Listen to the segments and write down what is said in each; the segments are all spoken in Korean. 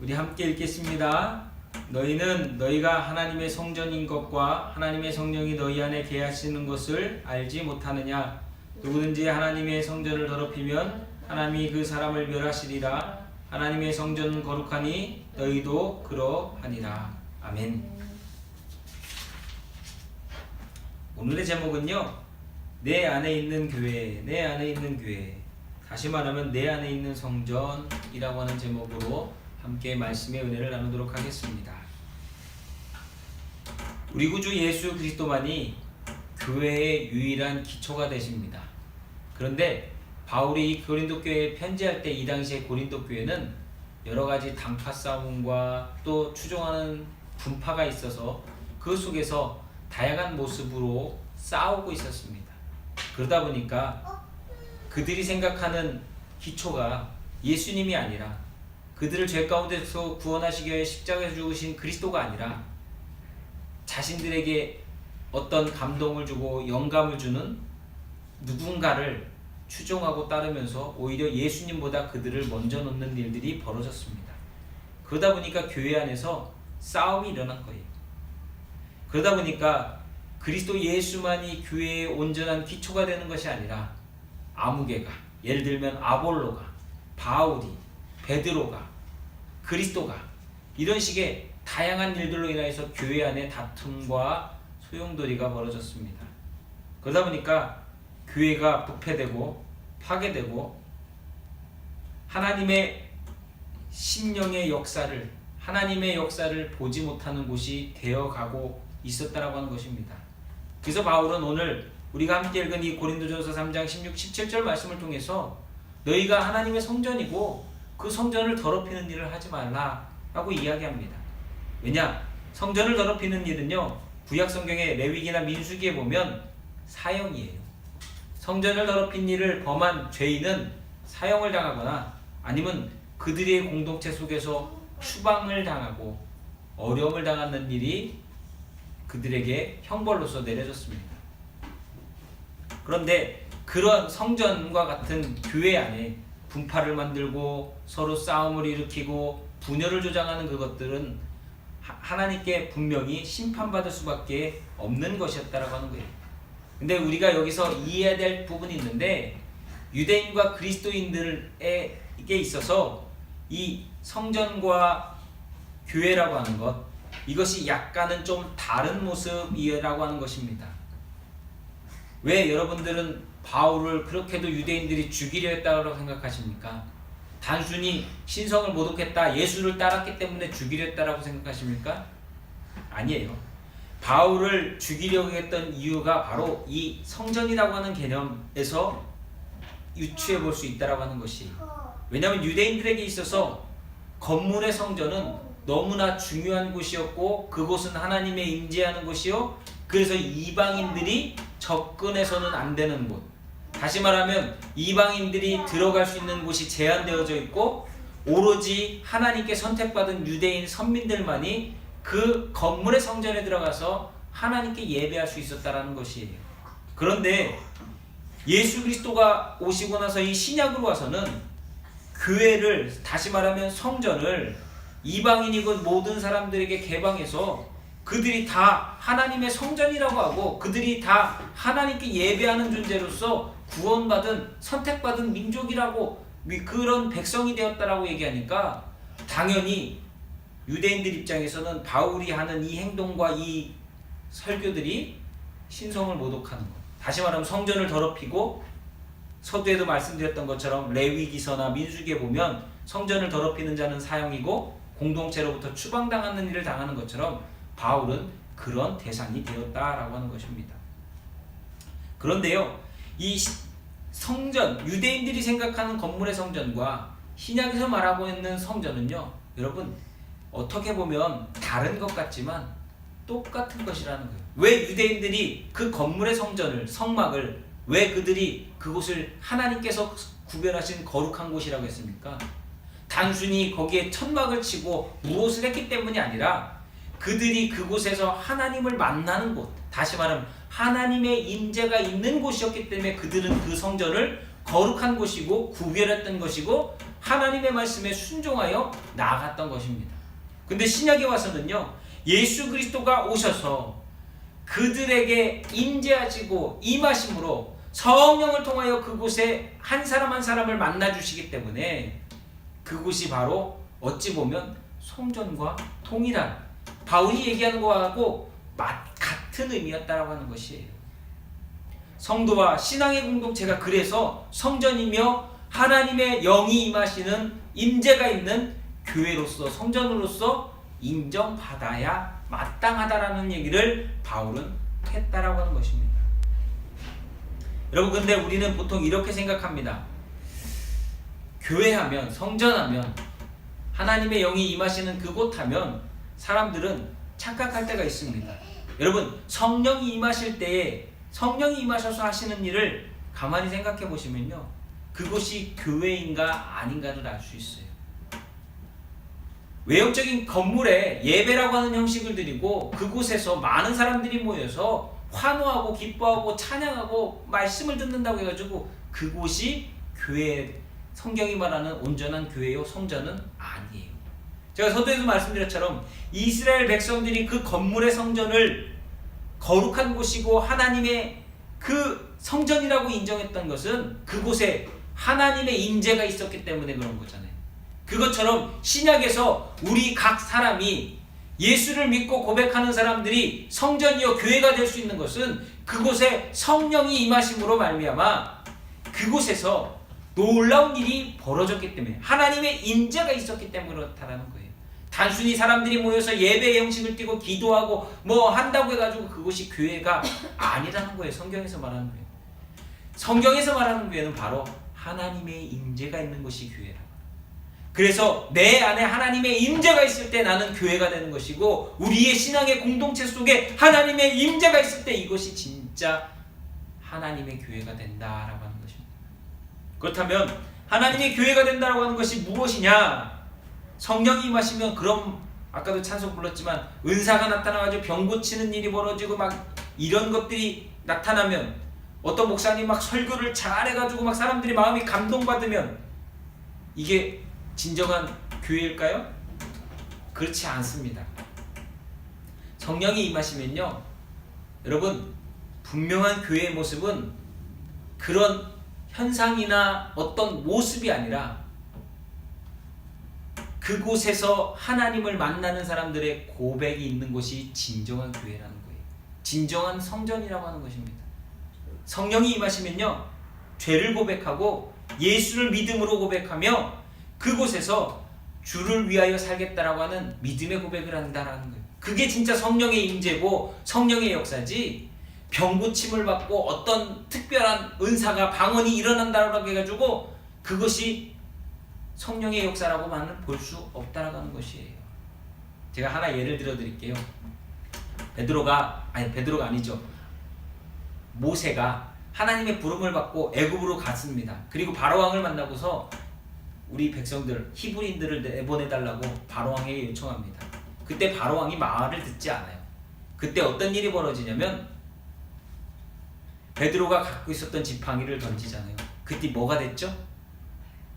우리 함께 읽겠습니다. 너희는 너희가 하나님의 성전인 것과 하나님의 성령이 너희 안에 계하시는 것을 알지 못하느냐? 누구든지 하나님의 성전을 더럽히면 하나님이 그 사람을 멸하시리라. 하나님의 성전은 거룩하니 너희도 그러하니라. 아멘. 오늘의 제목은요, 내 안에 있는 교회, 내 안에 있는 교회, 다시 말하면 내 안에 있는 성전이라고 하는 제목으로 함께 말씀의 은혜를 나누도록 하겠습니다. 우리 구주 예수 그리스도만이 교회의 유일한 기초가 되십니다. 그런데 바울이 이 고린도 교회에 편지할 때 이 당시에 고린도 교회는 여러 가지 당파 싸움과 또 추종하는 분파가 있어서 그 속에서 다양한 모습으로 싸우고 있었습니다. 그러다 보니까 그들이 생각하는 기초가 예수님이 아니라 그들을 죄 가운데서 구원하시기 위해 십자가에 죽으신 그리스도가 아니라 자신들에게 어떤 감동을 주고 영감을 주는 누군가를 추종하고 따르면서 오히려 예수님보다 그들을 먼저 놓는 일들이 벌어졌습니다. 그러다 보니까 교회 안에서 싸움이 일어난 거예요. 그러다 보니까 그리스도 예수만이 교회의 온전한 기초가 되는 것이 아니라 아무개가, 예를 들면 아볼로가, 바울이, 베드로가, 그리스도가 이런 식의 다양한 일들로 인해서 교회 안에 다툼과 소용돌이가 벌어졌습니다. 그러다 보니까 교회가 부패되고 파괴되고 하나님의 심령의 역사를, 하나님의 역사를 보지 못하는 곳이 되어가고 있었다라고 하는 것입니다. 그래서 바울은 오늘 우리가 함께 읽은 이 고린도전서 3장 16, 17절 말씀을 통해서 너희가 하나님의 성전이고 그 성전을 더럽히는 일을 하지 말라라고 이야기합니다. 왜냐? 성전을 더럽히는 일은요, 구약 성경의 레위기나 민수기에 보면 사형이에요. 성전을 더럽힌 일을 범한 죄인은 사형을 당하거나 아니면 그들의 공동체 속에서 추방을 당하고 어려움을 당하는 일이 그들에게 형벌로서 내려졌습니다. 그런데 그런 성전과 같은 교회 안에 분파를 만들고 서로 싸움을 일으키고 분열을 조장하는 그것들은 하나님께 분명히 심판받을 수밖에 없는 것이었다라고 하는 거예요. 근데 우리가 여기서 이해해야 될 부분이 있는데, 유대인과 그리스도인들에게 있어서 이 성전과 교회라고 하는 것, 이것이 약간은 좀 다른 모습이라고 하는 것입니다. 왜 여러분들은 바울을 그렇게도 유대인들이 죽이려 했다고 생각하십니까? 단순히 신성을 모독했다, 예수를 따랐기 때문에 죽이려 했다라고 생각하십니까? 아니에요. 바울을 죽이려고 했던 이유가 바로 이 성전이라고 하는 개념에서 유추해 볼 수 있다라고 하는 것이, 왜냐하면 유대인들에게 있어서 건물의 성전은 너무나 중요한 곳이었고 그곳은 하나님의 임재하는 곳이요, 그래서 이방인들이 접근해서는 안 되는 곳, 다시 말하면 이방인들이 들어갈 수 있는 곳이 제한되어져 있고 오로지 하나님께 선택받은 유대인 선민들만이 그 건물의 성전에 들어가서 하나님께 예배할 수 있었다라는 것이에요. 그런데 예수 그리스도가 오시고 나서 이 신약으로 와서는 교회를, 다시 말하면 성전을 이방인이고 모든 사람들에게 개방해서 그들이 다 하나님의 성전이라고 하고 그들이 다 하나님께 예배하는 존재로서 구원받은 선택받은 민족이라고, 그런 백성이 되었다라고 얘기하니까 당연히 유대인들 입장에서는 바울이 하는 이 행동과 이 설교들이 신성을 모독하는 것, 다시 말하면 성전을 더럽히고, 서두에도 말씀드렸던 것처럼 레위기서나 민수기에 보면 성전을 더럽히는 자는 사형이고 공동체로부터 추방당하는 일을 당하는 것처럼 바울은 그런 대상이 되었다라고 하는 것입니다. 그런데요, 이 성전, 유대인들이 생각하는 건물의 성전과 신약에서 말하고 있는 성전은요, 여러분 어떻게 보면 다른 것 같지만 똑같은 것이라는 거예요. 왜 유대인들이 그 건물의 성전을, 성막을, 왜 그들이 그곳을 하나님께서 구별하신 거룩한 곳이라고 했습니까? 단순히 거기에 천막을 치고 무엇을 했기 때문이 아니라 그들이 그곳에서 하나님을 만나는 곳, 다시 말하면 하나님의 임재가 있는 곳이었기 때문에 그들은 그 성전을 거룩한 곳이고 구별했던 것이고 하나님의 말씀에 순종하여 나아갔던 것입니다. 근데 신약에 와서는요, 예수 그리스도가 오셔서 그들에게 임재하시고 임하심으로 성령을 통하여 그곳에 한 사람 한 사람을 만나 주시기 때문에 그곳이 바로 어찌 보면 성전과 동일한, 바울이 얘기하는 거하고 같은 의미였다라고 하는 것이에요. 성도와 신앙의 공동체가 그래서 성전이며 하나님의 영이 임하시는 임재가 있는 교회로서, 성전으로서 인정받아야 마땅하다라는 얘기를 바울은 했다라고 하는 것입니다. 여러분, 근데 우리는 보통 이렇게 생각합니다. 교회하면, 성전하면, 하나님의 영이 임하시는 그곳 하면 사람들은 착각할 때가 있습니다. 여러분, 성령이 임하실 때에 성령이 임하셔서 하시는 일을 가만히 생각해 보시면요, 그곳이 교회인가 아닌가를 알 수 있어요. 외형적인 건물에 예배라고 하는 형식을 드리고 그곳에서 많은 사람들이 모여서 환호하고 기뻐하고 찬양하고 말씀을 듣는다고 해가지고 그곳이 교회, 성경이 말하는 온전한 교회요 성전은 아니에요. 제가 서두에도 말씀드렸처럼 이스라엘 백성들이 그 건물의 성전을 거룩한 곳이고 하나님의 그 성전이라고 인정했던 것은 그곳에 하나님의 임재가 있었기 때문에 그런 거잖아요. 그것처럼 신약에서 우리 각 사람이 예수를 믿고 고백하는 사람들이 성전이요 교회가 될 수 있는 것은 그곳에 성령이 임하심으로 말미암아 그곳에서 놀라운 일이 벌어졌기 때문에, 하나님의 임재가 있었기 때문에 그렇다라는 거예요. 단순히 사람들이 모여서 예배 형식을 띠고 기도하고 뭐 한다고 해가지고 그것이 교회가 아니라는 거예요. 성경에서 말하는 거예요. 성경에서 말하는 교회는 바로 하나님의 임재가 있는 것이 교회라. 그래서 내 안에 하나님의 임재가 있을 때 나는 교회가 되는 것이고, 우리의 신앙의 공동체 속에 하나님의 임재가 있을 때 이것이 진짜 하나님의 교회가 된다라고 하는 것입니다. 그렇다면 하나님의 교회가 된다라고 하는 것이 무엇이냐? 성령이 임하시면, 그럼 아까도 찬송 불렀지만 은사가 나타나가지고 병 고치는 일이 벌어지고 막 이런 것들이 나타나면, 어떤 목사님 막 설교를 잘해가지고 막 사람들이 마음이 감동받으면 이게 진정한 교회일까요? 그렇지 않습니다. 성령이 임하시면요, 여러분, 분명한 교회의 모습은 그런 현상이나 어떤 모습이 아니라 그곳에서 하나님을 만나는 사람들의 고백이 있는 곳이 진정한 교회라는 거예요. 진정한 성전이라고 하는 것입니다. 성령이 임하시면요, 죄를 고백하고 예수를 믿음으로 고백하며 그곳에서 주를 위하여 살겠다라고 하는 믿음의 고백을 한다라는 거예요. 그게 진짜 성령의 임재고 성령의 역사지, 병 고침을 받고 어떤 특별한 은사가, 방언이 일어난다라고 해가지고 그것이 성령의 역사라고만은 볼 수 없다라고 하는 것이에요. 제가 하나 예를 들어 드릴게요. 베드로가 아니죠. 모세가 하나님의 부름을 받고 애굽으로 갔습니다. 그리고 바로왕을 만나고서 우리 백성들, 히브리인들을 내보내달라고 바로왕에게 요청합니다. 그때 바로왕이 말을 듣지 않아요. 그때 어떤 일이 벌어지냐면 베드로가 갖고 있었던 지팡이를 던지잖아요. 그때 뭐가 됐죠?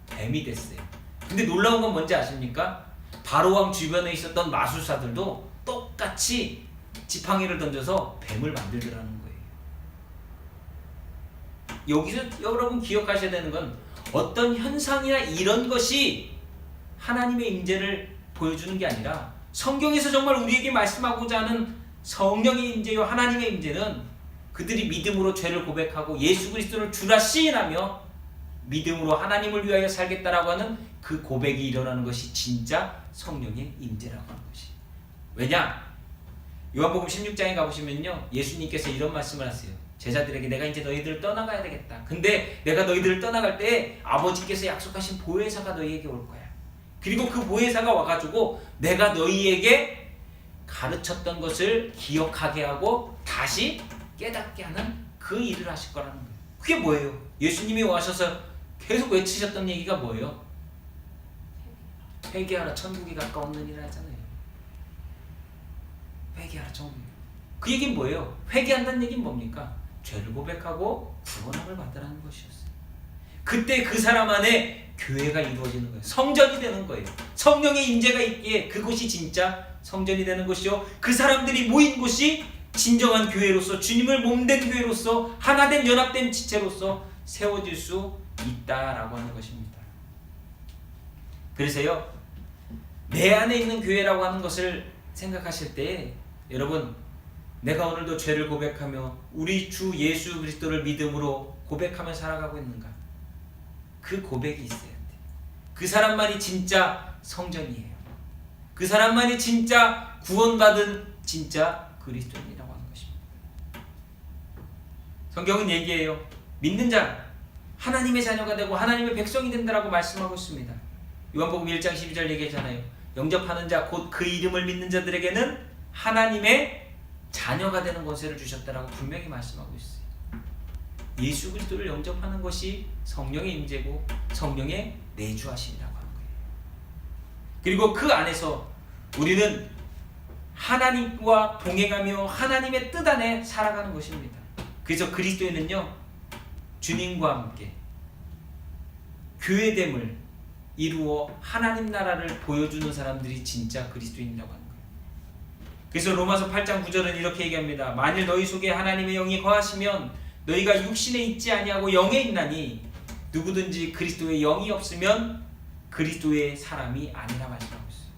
뱀이 됐어요. 근데 놀라운 건 뭔지 아십니까? 바로왕 주변에 있었던 마술사들도 똑같이 지팡이를 던져서 뱀을 만들더라는 거예요. 여기서 여러분 기억하셔야 되는 건, 어떤 현상이나 이런 것이 하나님의 임재를 보여주는 게 아니라 성경에서 정말 우리에게 말씀하고자 하는 성령의 임재요 하나님의 임재는 그들이 믿음으로 죄를 고백하고 예수 그리스도를 주라 시인하며 믿음으로 하나님을 위하여 살겠다라고 하는 그 고백이 일어나는 것이 진짜 성령의 임재라고 하는 것이. 왜냐? 요한복음 16장에 가보시면요, 예수님께서 이런 말씀을 하세요. 제자들에게 내가 이제 너희들을 떠나가야 되겠다. 근데 내가 너희들을 떠나갈 때 아버지께서 약속하신 보혜사가 너희에게 올 거야. 그리고 그 보혜사가 와가지고 내가 너희에게 가르쳤던 것을 기억하게 하고 다시 깨닫게 하는 그 일을 하실 거라는 거예요. 그게 뭐예요? 예수님이 와셔서 계속 외치셨던 얘기가 뭐예요? 회개하라, 천국이 가까웠느니라 하잖아요. 회개하라, 천국이. 그 얘기는 뭐예요? 회개한다는 얘기는 뭡니까? 죄를 고백하고 구원함을 받으라는 것이었어요. 그때 그 사람 안에 교회가 이루어지는 거예요. 성전이 되는 거예요. 성령의 임재가 있기에 그곳이 진짜 성전이 되는 것이요, 그 사람들이 모인 곳이 진정한 교회로서, 주님을 몸된 교회로서, 하나된 연합된 지체로서 세워질 수 있다라고 하는 것입니다. 그래서요, 내 안에 있는 교회라고 하는 것을 생각하실 때 여러분, 내가 오늘도 죄를 고백하며 우리 주 예수 그리스도를 믿음으로 고백하며 살아가고 있는가? 그 고백이 있어야 돼. 그 사람만이 진짜 성전이에요. 그 사람만이 진짜 구원받은 진짜 그리스도인이라고 하는 것입니다. 성경은 얘기해요. 믿는 자 하나님의 자녀가 되고 하나님의 백성이 된다라고 말씀하고 있습니다. 요한복음 1장 12절 얘기하잖아요. 영접하는 자 곧 그 이름을 믿는 자들에게는 하나님의 자녀가 되는 권세를 주셨다라고 분명히 말씀하고 있어요. 예수 그리스도를 영접하는 것이 성령의 임재고 성령의 내주하심이라고 하는 거예요. 그리고 그 안에서 우리는 하나님과 동행하며 하나님의 뜻 안에 살아가는 것입니다. 그래서 그리스도인은요, 주님과 함께 교회됨을 이루어 하나님 나라를 보여주는 사람들이 진짜 그리스도인이라고 하는 거예요. 그래서 로마서 8장 9절은 이렇게 얘기합니다. 만일 너희 속에 하나님의 영이 거하시면 너희가 육신에 있지 아니하고 영에 있나니 누구든지 그리스도의 영이 없으면 그리스도의 사람이 아니라 말씀하고 있어요.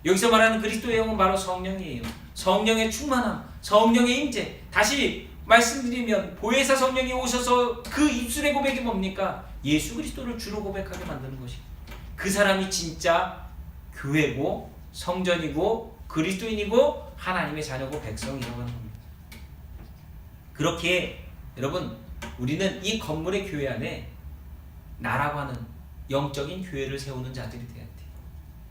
여기서 말하는 그리스도의 영은 바로 성령이에요. 성령의 충만함, 성령의 임재. 다시 말씀드리면 보혜사 성령이 오셔서 그 입술의 고백이 뭡니까? 예수 그리스도를 주로 고백하게 만드는 것이고, 그 사람이 진짜 교회고 성전이고 그리스도인이고 하나님의 자녀고 백성이라고 하는 겁니다. 그렇게 여러분, 우리는 이 건물의 교회 안에 나라고 하는 영적인 교회를 세우는 자들이 돼야 돼요.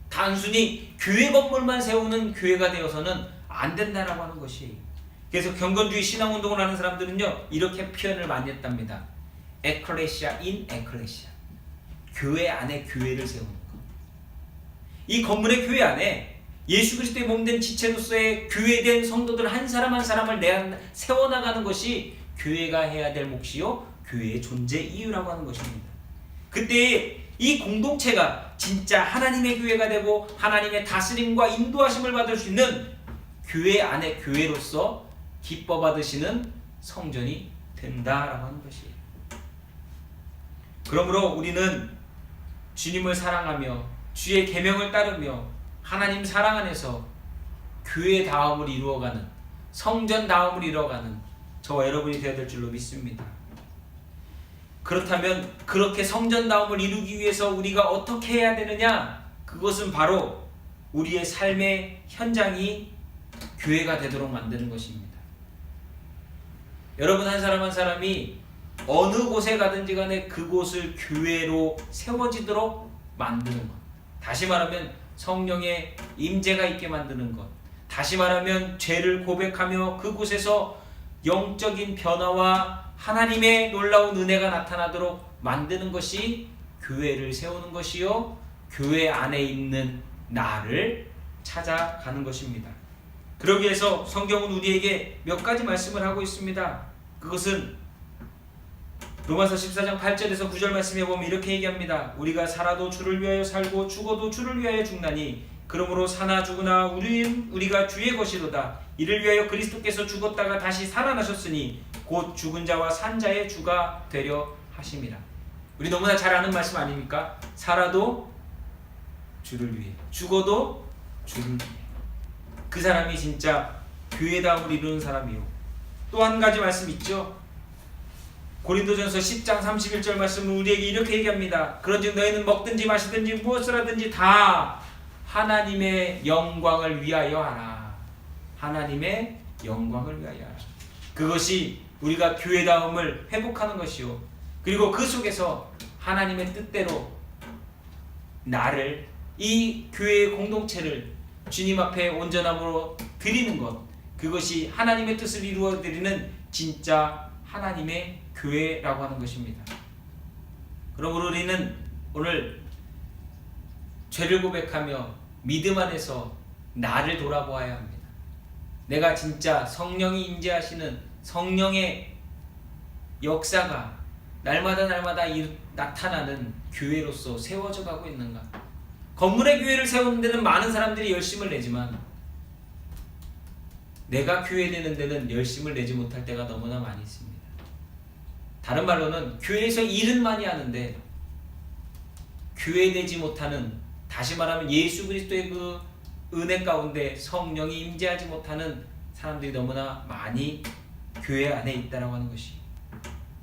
단순히 교회 건물만 세우는 교회가 되어서는 안 된다라고 하는 것이. 그래서 경건주의 신앙운동을 하는 사람들은요, 이렇게 표현을 많이 했답니다. 에클레시아 인 에클레시아. 교회 안에 교회를 세우는 것. 이 건물의 교회 안에 예수 그리스도의 몸된 지체로서의 교회된 성도들 한 사람 한 사람을 세워나가는 것이 교회가 해야 될 몫이요, 교회의 존재 이유라고 하는 것입니다. 그때 이 공동체가 진짜 하나님의 교회가 되고 하나님의 다스림과 인도하심을 받을 수 있는 교회 안에 교회로서 기뻐 받으시는 성전이 된다라고 하는 것이에요. 그러므로 우리는 주님을 사랑하며 주의 계명을 따르며 하나님 사랑 안에서 교회다움을 이루어가는, 성전다움을 이루어가는 저와 여러분이 되어야 될 줄로 믿습니다. 그렇다면 그렇게 성전다움을 이루기 위해서 우리가 어떻게 해야 되느냐? 그것은 바로 우리의 삶의 현장이 교회가 되도록 만드는 것입니다. 여러분 한 사람 한 사람이 어느 곳에 가든지 간에 그곳을 교회로 세워지도록 만드는 것. 다시 말하면 성령의 임재가 있게 만드는 것. 다시 말하면 죄를 고백하며 그곳에서 영적인 변화와 하나님의 놀라운 은혜가 나타나도록 만드는 것이 교회를 세우는 것이요, 교회 안에 있는 나를 찾아가는 것입니다. 그러기 위해서 성경은 우리에게 몇 가지 말씀을 하고 있습니다. 그것은 로마서 14장 8절에서 9절 말씀에 보면 이렇게 얘기합니다. 우리가 살아도 주를 위하여 살고 죽어도 주를 위하여 죽나니 그러므로 사나 죽으나 우리가 주의 것이로다. 이를 위하여 그리스도께서 죽었다가 다시 살아나셨으니 곧 죽은 자와 산 자의 주가 되려 하심이라. 우리 너무나 잘 아는 말씀 아닙니까? 살아도 주를 위해, 죽어도 주를 위해. 그 사람이 진짜 교회다움을 이루는 사람이요. 또 한 가지 말씀 있죠. 고린도전서 10장 31절 말씀은 우리에게 이렇게 얘기합니다. 그런즉 너희는 먹든지 마시든지 무엇을 하든지 다 하나님의 영광을 위하여 하라. 하나님의 영광을 위하여 하라. 그것이 우리가 교회다움을 회복하는 것이요, 그리고 그 속에서 하나님의 뜻대로 나를, 이 교회의 공동체를 주님 앞에 온전함으로 드리는 것, 그것이 하나님의 뜻을 이루어 드리는 진짜 하나님의 교회라고 하는 것입니다. 그러므로 우리는 오늘 죄를 고백하며 믿음 안에서 나를 돌아보아야 합니다. 내가 진짜 성령이 임재하시는 성령의 역사가 날마다 나타나는 교회로서 세워져 가고 있는가? 건물의 교회를 세우는 데는 많은 사람들이 열심을 내지만 내가 교회되는 데는 열심을 내지 못할 때가 너무나 많이 있습니다. 다른 말로는 교회에서 일은 많이 하는데 교회되지 못하는, 다시 말하면 예수 그리스도의 그 은혜 가운데 성령이 임재하지 못하는 사람들이 너무나 많이 교회 안에 있다라고 하는 것이.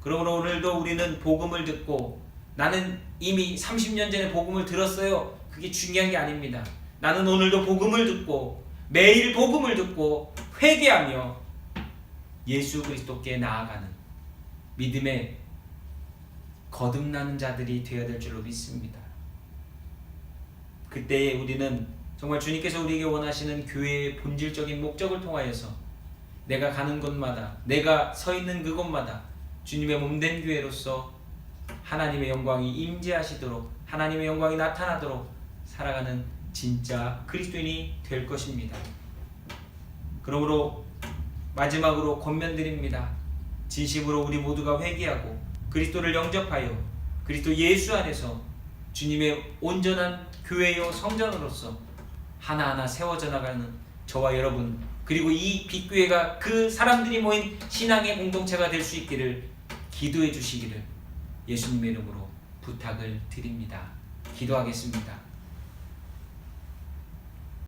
그러므로 오늘도 우리는 복음을 듣고, 나는 이미 30년 전에 복음을 들었어요, 그게 중요한 게 아닙니다. 나는 오늘도 복음을 듣고 매일 복음을 듣고 회개하며 예수 그리스도께 나아가는 믿음의 거듭나는 자들이 되어야 될 줄로 믿습니다. 그때에 우리는 정말 주님께서 우리에게 원하시는 교회의 본질적인 목적을 통하여서 내가 가는 곳마다, 내가 서 있는 그곳마다 주님의 몸된 교회로서 하나님의 영광이 임재하시도록, 하나님의 영광이 나타나도록 살아가는 진짜 그리스도인이 될 것입니다. 그러므로 마지막으로 권면드립니다. 진심으로 우리 모두가 회개하고 그리스도를 영접하여 그리스도 예수 안에서 주님의 온전한 교회요 성전으로서 하나하나 세워져 나가는 저와 여러분, 그리고 이 빛교회가 그 사람들이 모인 신앙의 공동체가 될 수 있기를 기도해 주시기를 예수님의 이름으로 부탁을 드립니다. 기도하겠습니다.